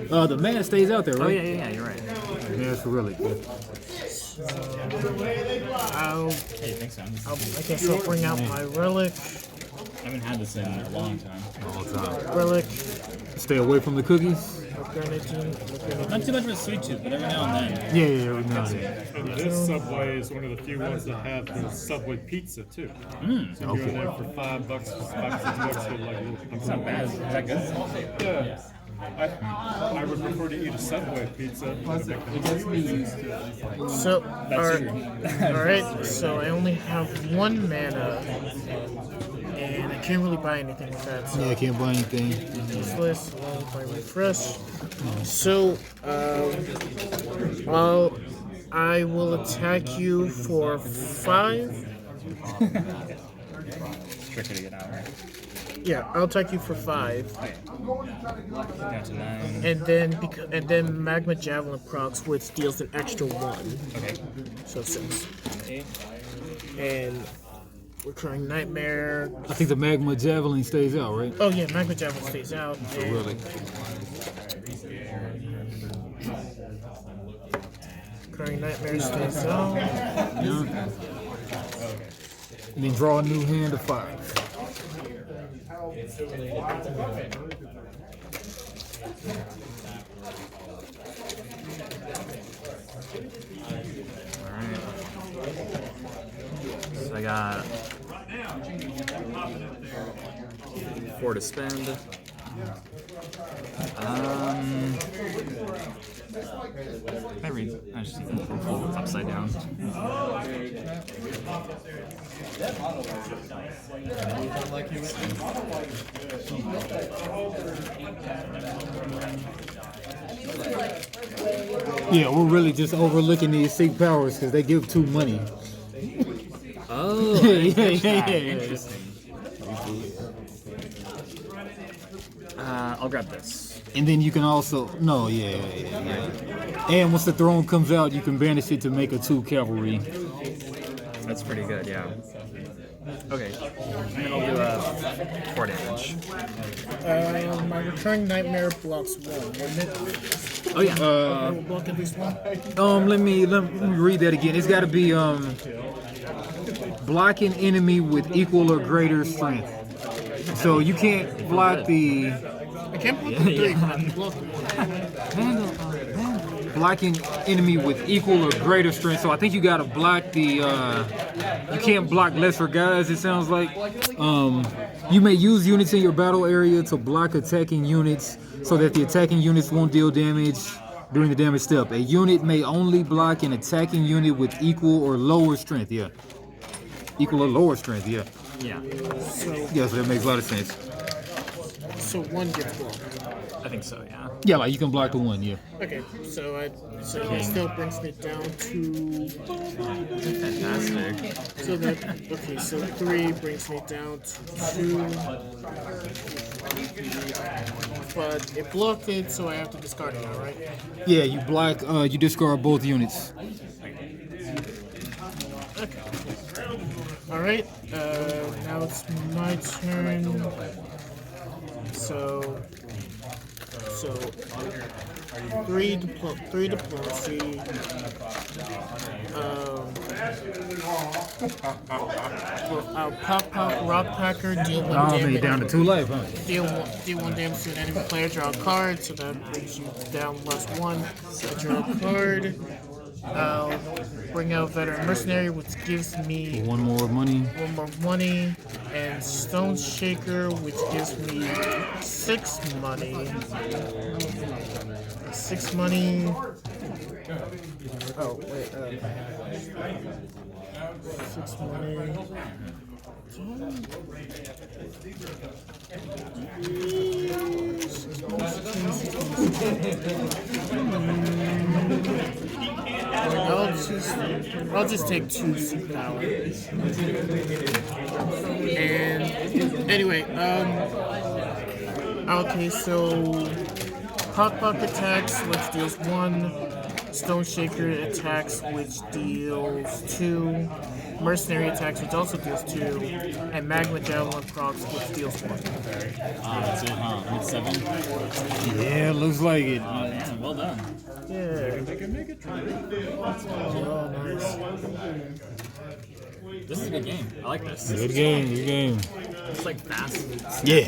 The mask stays out there, right?
Oh yeah, you're right.
The mask relic, yeah.
Hey, thanks, man.
I guess I'll bring out my relic.
I haven't had this in a long time.
All the time.
Relic.
Stay away from the cookies.
Grenadine.
Not too much of a sweet tooth, but every now and then.
Yeah, no.
And this Subway is one of the few ones that have the Subway pizza too. So you go in there for $5, $5, $6, get like a little
It's not bad. Is that good?
Yeah. I would prefer to eat a Subway pizza.
So, alright, so I only have 1 mana, and I can't really buy anything with that, so
Yeah, I can't buy anything.
useless. If I refresh. So, I will attack you for 5.
It's tricky to get out, right?
Yeah, I'll attack you for 5.
Down to 9.
And then Magma Javelin procs, which deals an extra 1.
Okay.
So 6.
8.
And Recurring Nightmare.
I think the Magma Javelin stays out, right?
Oh yeah, Magma Javelin stays out. and
Really?
Recurring Nightmare stays out.
Yeah. And then draw a new hand of 5.
Alright. So I got 4 to spend. I read. I just need to fold it upside down.
Yeah, we're really just overlooking these Seek powers because they give 2 money.
Oh,
yeah.
interesting. I'll grab this.
And then you can also yeah. And once the throne comes out, you can banish it to make a 2 cavalry.
That's pretty good, yeah. Okay. And then I'll do 4 damage.
My recurring nightmare blocks 1, wouldn't it?
Oh yeah.
It will block at least 1.
Let me read that again. It's got to be block an enemy with equal or greater strength. So you can't block the
I can't block the 3, but I can block the 1.
blocking enemy with equal or greater strength. So I think you got to block the. You can't block lesser guys. It sounds like. You may use units in your battle area to block attacking units, so that the attacking units won't deal damage during the damage step. A unit may only block an attacking unit with equal or lower strength. Yeah. Equal or lower strength. Yeah.
Yeah.
Yeah. So that makes a lot of sense.
So 1 gets blocked.
I think so. Yeah.
Yeah, like you can block the 1. Yeah.
Okay, so that still brings me down to
Fantastic.
so 3 brings me down to 2. But it blocked it, so I have to discard it now, right?
Yeah. You block. You discard both units.
Okay. Alright, now it's my turn. So 3 diplomacy. I'll pop Rock Packer, deal 1
Oh,
damage.
man, down to 2 life, huh?
Deal 1 damage to an enemy player, draw a card, so that brings you down +1. So I draw a card. I'll bring out Veteran Mercenary, which gives me
1 more money.
1 more money, and Stone Shaker, which gives me 6 money. 6 money. Oh, wait. 6 money. I'll just take 2 sea power. And anyway, okay, so Hot Buck attacks, which deals 1. Stone Shaker attacks, which deals 2. Mercenary attacks, which also deals 2. And Magma Javelin procs, which deals 1.
That's it, huh? I'm at 7.
Yeah, looks like it.
Oh, man, well done.
Yeah. Oh, nice.
This is a good game. I like this.
Good game, good game.
It's like fast.
Yeah.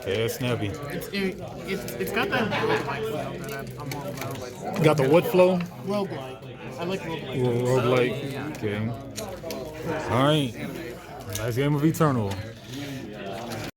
Yeah, snappy.
It's got that roguelike feel that I'm all about.
Got the what flow?
Roguelike. I like roguelike.
Roguelike. Okay. All right. Last game of Eternal.